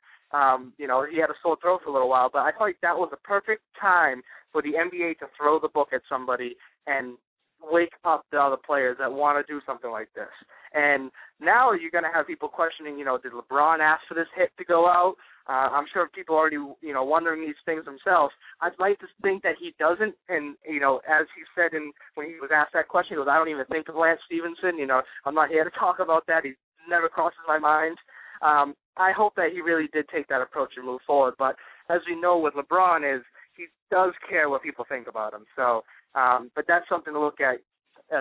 He had a sore throat for a little while, but I felt like that was a perfect time for the NBA to throw the book at somebody and wake up the other players that want to do something like this. And now you're going to have people questioning, did LeBron ask for this hit to go out? I'm sure people are already, wondering these things themselves. I'd like to think that he doesn't. And, as he said when he was asked that question, he goes, I don't even think of Lance Stevenson. I'm not here to talk about that. He never crosses my mind. I hope that he really did take that approach and move forward. But as we know with LeBron is he does care what people think about him. So, but that's something to look at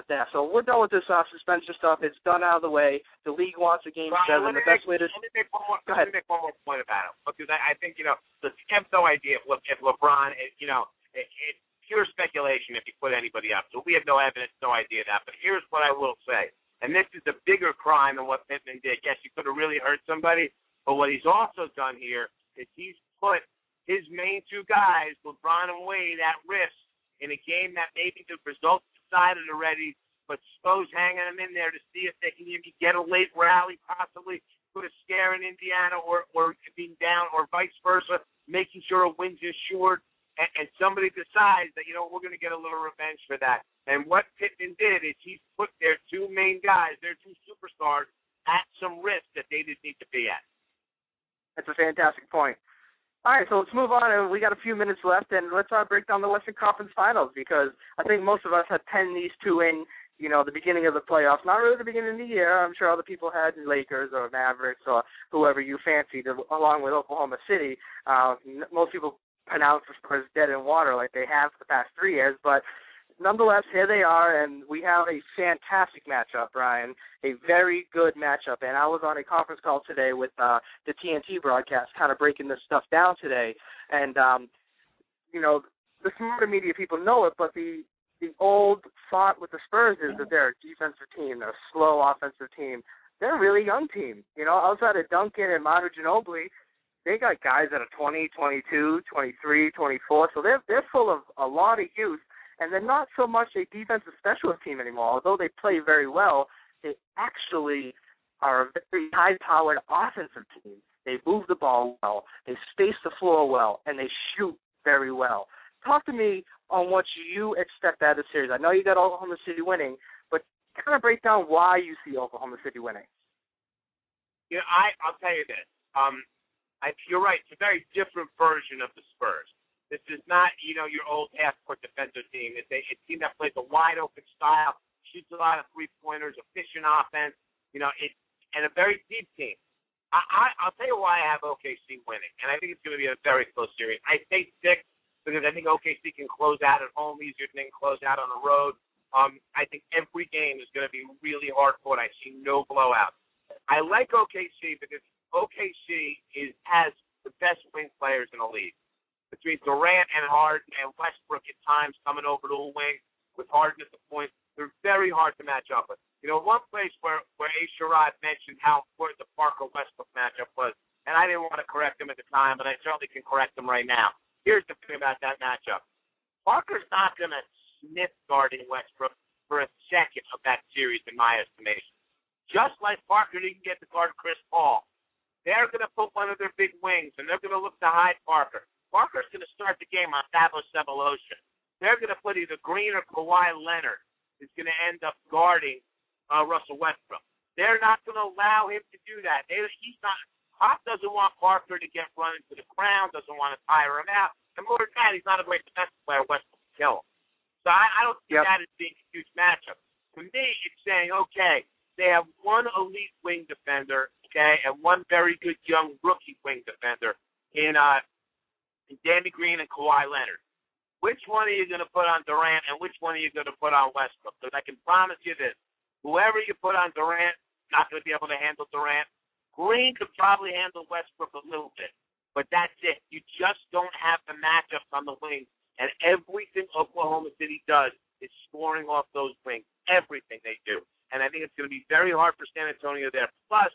that. So we're done with this suspension stuff. It's done out of the way. The league wants a game 7. The best way to let me make one more point about him, because I think I have no idea if LeBron, it's pure speculation if you put anybody up. So we have no evidence, no idea that. But here's what I will say. And this is a bigger crime than what Pittman did. Yes, he could have really hurt somebody, but what he's also done here is he's put his main 2 guys, LeBron and Wade, at risk in a game that maybe the results decided already, but suppose hanging them in there to see if they can maybe get a late rally, possibly put a scare in Indiana or being down, or vice versa, making sure a win's assured. And somebody decides that, we're going to get a little revenge for that. And what Pittman did is he's put their 2 main guys, their 2 superstars, at some risk that they didn't need to be at. That's a fantastic point. All right, so let's move on. We got a few minutes left, and let's break down the Western Conference Finals, because I think most of us had penned these 2 in, the beginning of the playoffs. Not really the beginning of the year. I'm sure other people had Lakers or Mavericks or whoever you fancied, along with Oklahoma City. Most people pronounce the Spurs dead in water like they have for the past 3 years, but nonetheless, here they are, and we have a fantastic matchup, Brian, a very good matchup. And I was on a conference call today with the TNT broadcast, kind of breaking this stuff down today. And, the smarter media people know it, but the old thought with the Spurs is that they're a defensive team, they're a slow offensive team. they're a really young team. You know, outside of Duncan and Manu Ginobili, they got guys that are 20, 22, 23, 24. So they're full of a lot of youth, and they're not so much a defensive specialist team anymore. Although they play very well, they actually are a very high-powered offensive team. They move the ball well, they space the floor well, and they shoot very well. Talk to me on what you expect out of the series. I know you got Oklahoma City winning, but kind of break down why you see Oklahoma City winning. You know, I'll tell you this. You're right. It's a very different version of the Spurs. This is not, your old half-court defensive team. It's a team that plays a wide-open style, shoots a lot of three-pointers, efficient offense, and a very deep team. I'll tell you why I have OKC winning, and I think it's going to be a very close series. I say 6 because I think OKC can close out at home easier than they can close out on the road. I think every game is going to be really hard-fought. I see no blowouts. I like OKC because OKC has the best wing players in the league. Between Durant and Harden and Westbrook at times coming over to a wing with Harden at the point, they're very hard to match up with. One place where A. Sherrod mentioned how important the Parker-Westbrook matchup was, and I didn't want to correct him at the time, but I certainly can correct him right now. Here's the thing about that matchup. Parker's not going to sniff guarding Westbrook for a second of that series, in my estimation. Just like Parker didn't get to guard Chris Paul, they're going to put one of their big wings, and they're going to look to hide Parker. Parker's going to start the game on Stavros Severity. They're going to put either Green or Kawhi Leonard is going to end up guarding Russell Westbrook. They're not going to allow him to do that. Pop doesn't want Parker to get run into the ground, doesn't want to tire him out. And more than that, he's not a great defensive player. Westbrook will kill him. So I don't see that as being a huge matchup. To me, it's saying, okay, they have one elite wing defender, okay, and one very good young rookie wing defender in Danny Green and Kawhi Leonard. Which one are you going to put on Durant and which one are you going to put on Westbrook? Because I can promise you this. Whoever you put on Durant, not going to be able to handle Durant. Green could probably handle Westbrook a little bit, but that's it. You just don't have the matchups on the wings, and everything Oklahoma City does is scoring off those wings, everything they do. And I think it's going to be very hard for San Antonio there. Plus,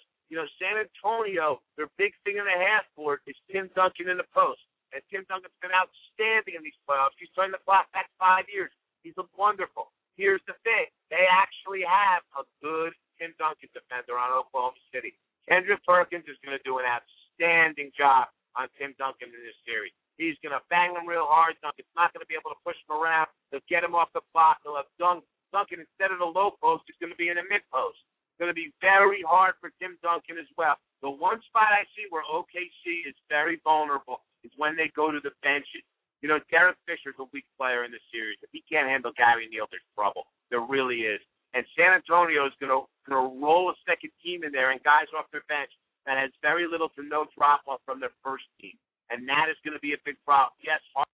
San Antonio, their big thing in the half court is Tim Duncan in the post, and Tim Duncan's been outstanding in these playoffs. He's turned the clock back 5 years. He's wonderful. Here's the thing. They actually have a good Tim Duncan defender on Oklahoma City. Kendrick Perkins is going to do an outstanding job on Tim Duncan in this series. He's going to bang him real hard. Duncan's not going to be able to push him around. They'll get him off the block. They'll have Duncan, instead of the low post, is going to be in the mid post. It's going to be very hard for Tim Duncan as well. The one spot I see where OKC is very vulnerable is when they go to the benches. Derek Fisher's a weak player in this series. If he can't handle Gary Neal, there's trouble. There really is. And San Antonio is going to roll a second team in there and guys off their bench that has very little to no drop-off from their first team. And that is going to be a big problem. Yes, Hart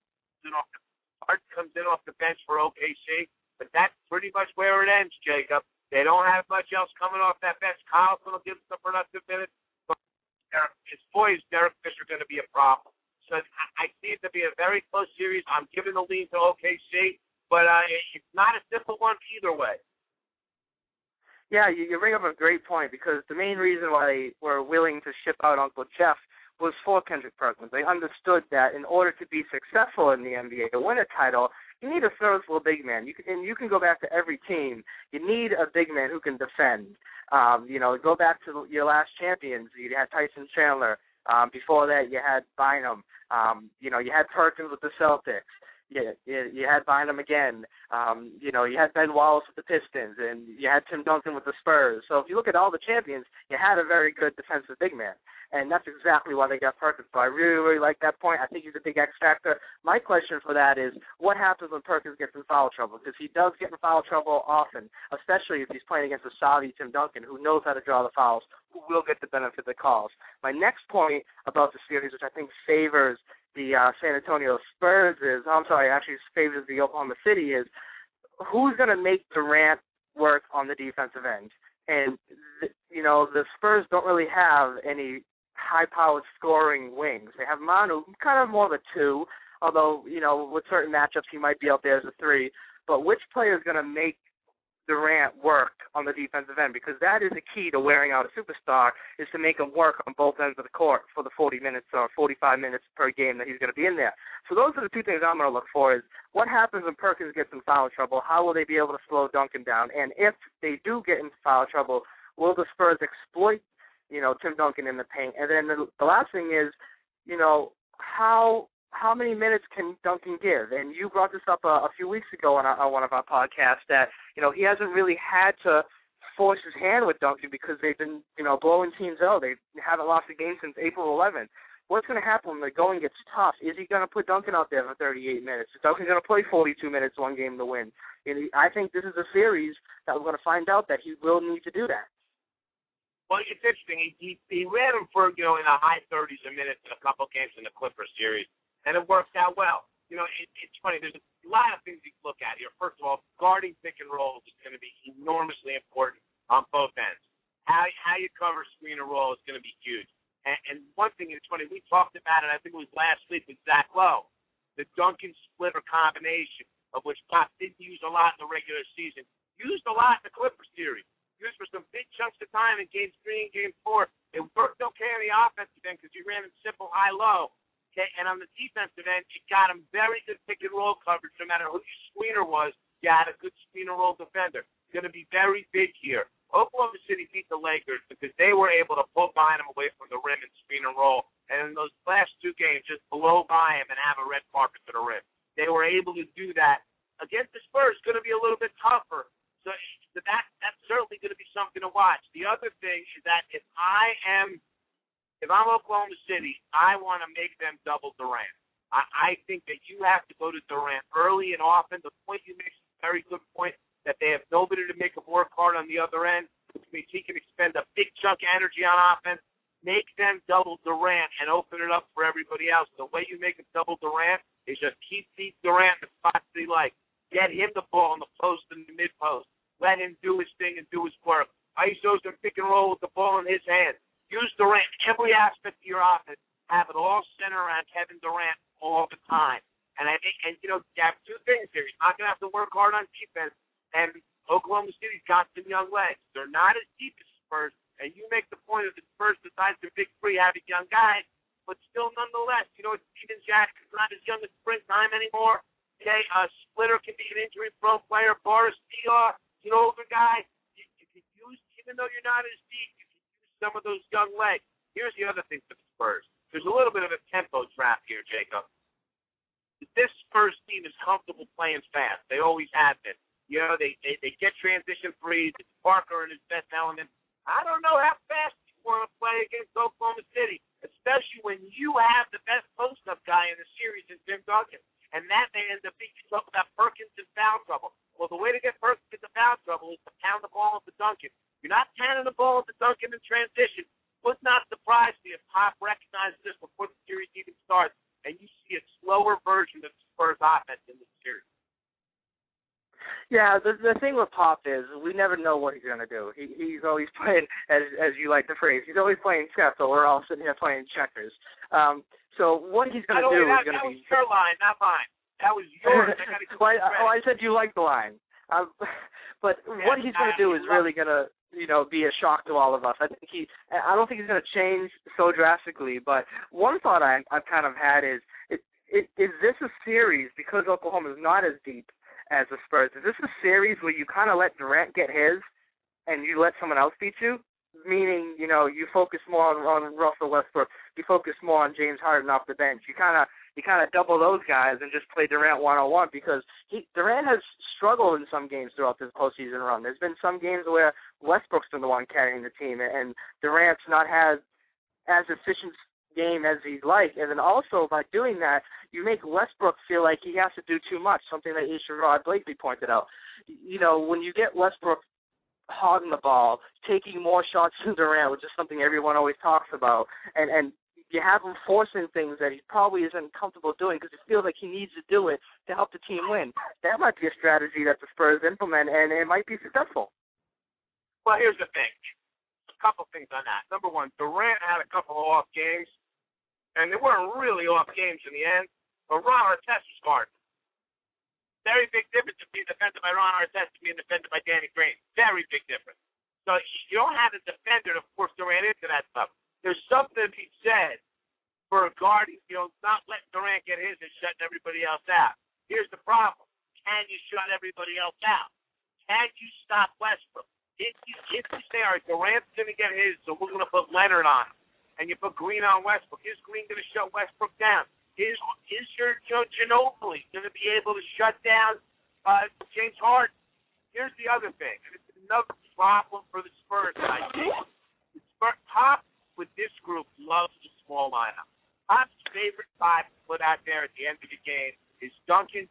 comes in off the bench for OKC, but that's pretty much where it ends, Jacob. They don't have much else coming off that bench. Collison will give them some productive minutes. But is Derek Fisher going to be a problem? So I see it to be a very close series. I'm giving the lead to OKC, but it's not a simple one either way. Yeah, you bring up a great point because the main reason why they were willing to ship out Uncle Jeff was for Kendrick Perkins. They understood that in order to be successful in the NBA, to win a title, you need a serviceable big man. You can go back to every team. You need a big man who can defend. Go back to your last champions. You had Tyson Chandler. Before that, you had Bynum. You had Perkins with the Celtics. You had Bynum again. You had Ben Wallace with the Pistons, and you had Tim Duncan with the Spurs. So if you look at all the champions, you had a very good defensive big man. And that's exactly why they got Perkins. So I really, really like that point. I think he's a big X factor. My question for that is, what happens when Perkins gets in foul trouble? Because he does get in foul trouble often, especially if he's playing against a savvy Tim Duncan who knows how to draw the fouls, who will get the benefit of the calls. My next point about the series, which I think favors the San Antonio Spurs actually favors the Oklahoma City, is who's going to make Durant work on the defensive end. And, the Spurs don't really have any high-powered scoring wings. They have Manu, kind of more of a 2, although, with certain matchups he might be out there as a 3. But which player is going to make Durant work on the defensive end, because that is the key to wearing out a superstar, is to make him work on both ends of the court for the 40 minutes or 45 minutes per game that he's going to be in there. So those are the two things I'm going to look for, is what happens when Perkins gets in foul trouble, how will they be able to slow Duncan down, and if they do get into foul trouble, will the Spurs exploit, Tim Duncan in the paint? And then the last thing is, how many minutes can Duncan give? And you brought this up a few weeks ago on one of our podcasts that, he hasn't really had to force his hand with Duncan because they've been, blowing teams out. They haven't lost a game since April 11th. What's going to happen when the going gets tough? Is he going to put Duncan out there for 38 minutes? Is Duncan going to play 42 minutes one game to win? And I think this is a series that we're going to find out that he will need to do that. Well, it's interesting. He ran him for, in the high 30s a minute in a couple games in the Clippers series. And it worked out well. It's funny. There's a lot of things you can look at here. First of all, guarding pick and rolls is going to be enormously important on both ends. How you cover screen and roll is going to be huge. And one thing it's funny, we talked about it, I think it was last week with Zach Lowe, the Duncan splitter combination, of which Pop didn't use a lot in the regular season, used a lot in the Clippers series, used for some big chunks of time in Game 3 and Game 4. It worked okay on the offensive end because you ran in simple high-low. Okay, and on the defensive end, it got him very good pick-and-roll coverage. No matter who your screener was, you had a good screen-and-roll defender. It's going to be very big here. Oklahoma City beat the Lakers because they were able to pull behind him away from the rim and screen-and-roll. And in those last two games, just blow by him and have a red carpet to the rim. They were able to do that. Against the Spurs, it's going to be a little bit tougher. So that's certainly going to be something to watch. The other thing is that if I'm Oklahoma City, I want to make them double Durant. I think that you have to go to Durant early and often. The point you make is a very good point, that they have nobody to make him work hard on the other end, which means he can expend a big chunk of energy on offense. Make them double Durant and open it up for everybody else. The way you make him double Durant is just keep Durant in the spots that he likes. Get him the ball in the post and the mid-post. Let him do his thing and do his work. ISOs and pick and roll with the ball in his hand. Use Durant every aspect of your offense. Have it all centered around Kevin Durant all the time. And I think, you have two things here. He's not going to have to work hard on defense. And Oklahoma City's got some young legs. They're not as deep as Spurs. And you make the point that the Spurs, besides their big three, having young guys, but still nonetheless, Steven Jackson's not as young as springtime anymore. Okay, Splitter can be an injury-prone player. Boris Diaw, older guy. You can use, even though you're not as deep, some of those young legs. Here's the other thing for the Spurs. There's a little bit of a tempo trap here, Jacob. This Spurs team is comfortable playing fast. They always have been. They get transition threes. It's Parker in his best element. I don't know how fast you want to play against Oklahoma City, especially when you have the best post-up guy in the series in Tim Duncan. And that may end up being, you talk about Perkins in foul trouble. Well, the way to get Perkins into foul trouble is to pound the ball into Duncan. You're not pounding the ball into Duncan in transition. Would not surprise me if Pop recognizes this before the series even starts, and you see a slower version of the Spurs offense in the series. Yeah, the thing with Pop is we never know what he's going to do. He's always playing, as you like the phrase, he's always playing chess, so we're all sitting here playing checkers. So what he's going to do is going to be... That was your line, not mine. That was yours. I said you like the line. But what he's going to do is really going to, be a shock to all of us. I don't think he's going to change so drastically. But one thought I've kind of had is this a series, because Oklahoma is not as deep as the Spurs, is this a series where you kind of let Durant get his and you let someone else beat you? Meaning, you focus more on Russell Westbrook, you focus more on James Harden off the bench. You kind of double those guys and just play Durant one-on-one, because Durant has struggled in some games throughout this postseason run. There's been some games where Westbrook's been the one carrying the team, and Durant's not had as efficient game as he'd like. And then also by doing that, you make Westbrook feel like he has to do too much, something that A Sherrod Blakely pointed out. When you get Westbrook hogging the ball, taking more shots than Durant, which is something everyone always talks about, and you have him forcing things that he probably isn't comfortable doing because he feels like he needs to do it to help the team win. That might be a strategy that the Spurs implement, and it might be successful. Well, here's the thing. A couple things on that. Number one, Durant had a couple of off games, and they weren't really off games in the end, but Ron Artest was guarding. Very big difference in being defended by Ron Artest and being defended by Danny Green. Very big difference. So you don't have a defender to force Durant into that stuff. There's something to be said for a guard, not letting Durant get his and shutting everybody else out. Here's the problem. Can you shut everybody else out? Can you stop Westbrook? If you say, all right, Durant's going to get his, so we're going to put Leonard on him, and you put Green on Westbrook, is Green going to shut Westbrook down? Is your Ginobili going to be able to shut down James Harden? Here's the other thing, and it's another problem for the Spurs, I think. The Spurs, Pop, with this group, loves the small lineup. Pop's favorite five to put out there at the end of the game is Duncan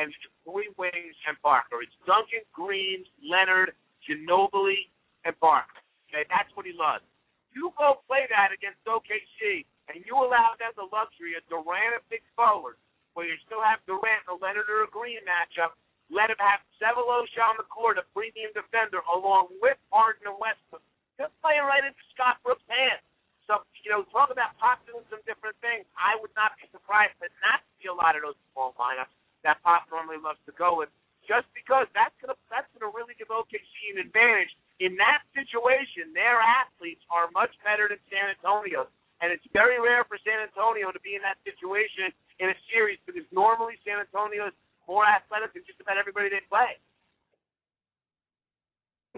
and three wings and Parker. It's Duncan, Green, Leonard, Ginobili, and Parker. Okay, that's what he loves. You go play that against OKC, and you allow them the luxury of Durant at big forward, where you still have Durant, a Leonard, or a Green matchup. Let him have Severity on the court, a premium defender, along with Harden and Westbrook. They're playing right into Scott Brooks' hands. So, talk about Pop doing some different things. I would not be surprised to not see a lot of those small lineups that Pop normally loves to go with, just because that's gonna really give OKC an advantage. In that situation, their athletes are much better than San Antonio, and it's very rare for San Antonio to be in that situation in a series, because normally San Antonio is more athletic than just about everybody they play.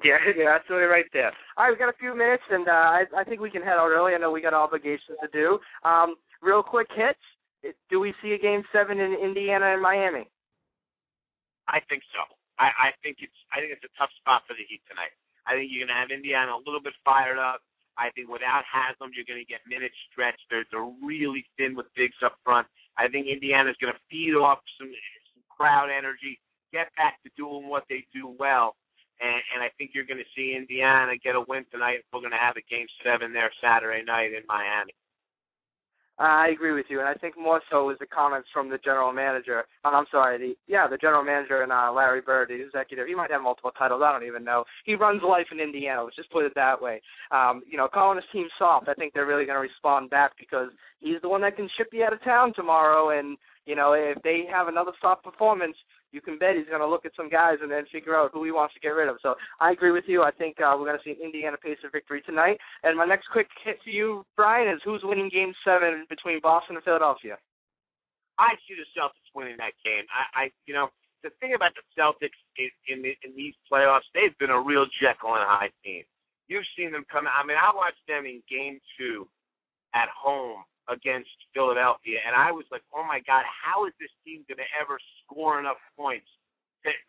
Yeah, absolutely right there. All right, we've got a few minutes, and I think we can head out early. I know we got obligations to do. Real quick hits. Do we see a Game 7 in Indiana and Miami? I think so. I think it's a tough spot for the Heat tonight. I think you're going to have Indiana a little bit fired up. I think without Haslam, you're going to get minutes stretched. They're really thin with bigs up front. I think Indiana's going to feed off some crowd energy, get back to doing what they do well. And I think you're going to see Indiana get a win tonight. We're going to have a Game 7 there Saturday night in Miami. I agree with you, and I think more so was the comments from the general manager. The general manager and Larry Bird, the executive. He might have multiple titles. I don't even know. He runs life in Indiana. Let's just put it that way. Calling his team soft, I think they're really going to respond back, because he's the one that can ship you out of town tomorrow. And if they have another soft performance, you can bet he's going to look at some guys and then figure out who he wants to get rid of. So I agree with you. I think we're going to see an Indiana Pacer victory tonight. And my next quick hit for you, Brian, is who's winning Game 7 between Boston and Philadelphia? I see the Celtics winning that game. The thing about the Celtics in these playoffs, they've been a real Jekyll and Hyde team. You've seen them come out. I mean, I watched them in Game 2 at home against Philadelphia, and I was like, oh, my God, how is this team going to ever score enough points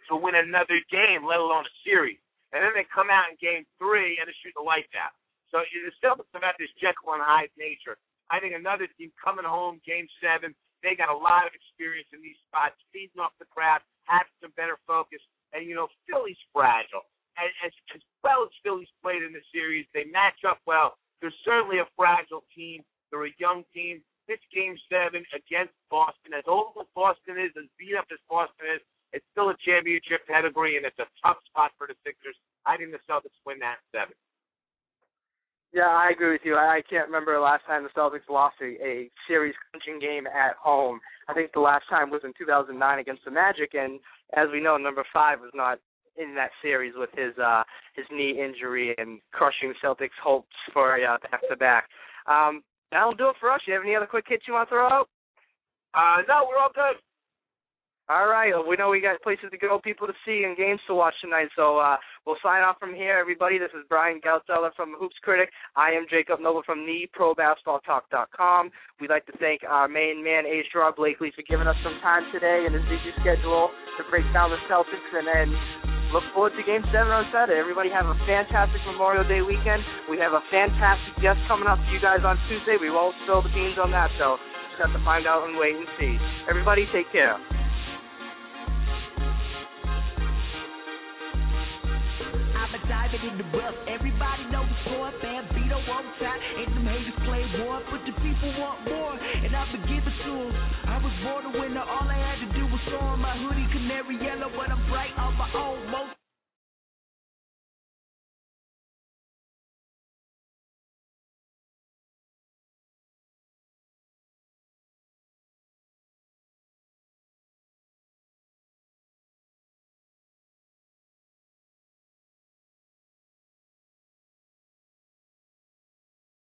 to win another game, let alone a series? And then they come out in Game 3 and they shoot the lights out. So the Celtics have got this Jekyll and Hyde nature. I think another team coming home, Game 7, they got a lot of experience in these spots, feeding off the crowd, having some better focus. And, Philly's fragile. And as well as Philly's played in the series, they match up well. They're certainly a fragile team. They're a young team. This Game 7 against Boston, as old as Boston is, as beat up as Boston is, it's still a championship pedigree, and it's a tough spot for the Sixers. I think the Celtics win that 7. Yeah, I agree with you. I can't remember the last time the Celtics lost a series clinching game at home. I think the last time was in 2009 against the Magic, and as we know, number 5 was not in that series with his knee injury and crushing Celtics' hopes for a back-to-back. That'll do it for us. You have any other quick hits you want to throw out? No, we're all good. All right. Well, we know we got places to go, people to see, and games to watch tonight. So we'll sign off from here, everybody. This is Brian Geltzeiler from Hoops Critic. I am Jacob Noble from theProBasketballTalk.com. We'd like to thank our main man, A Sherrod Blakely, for giving us some time today in his busy schedule to break down the Celtics, and then look forward to Game 7 on Saturday. Everybody have a fantastic Memorial Day weekend. We have a fantastic guest coming up to you guys on Tuesday. We won't spill the beans on that, so just have to find out and wait and see. Everybody take care. Diving in the rough, everybody knows the score. Bambino on top, and them haters play war, but the people want more, and I've been giving to them. I was born a winner, all I had to do was throw on my hoodie, canary yellow, but I'm bright on my own.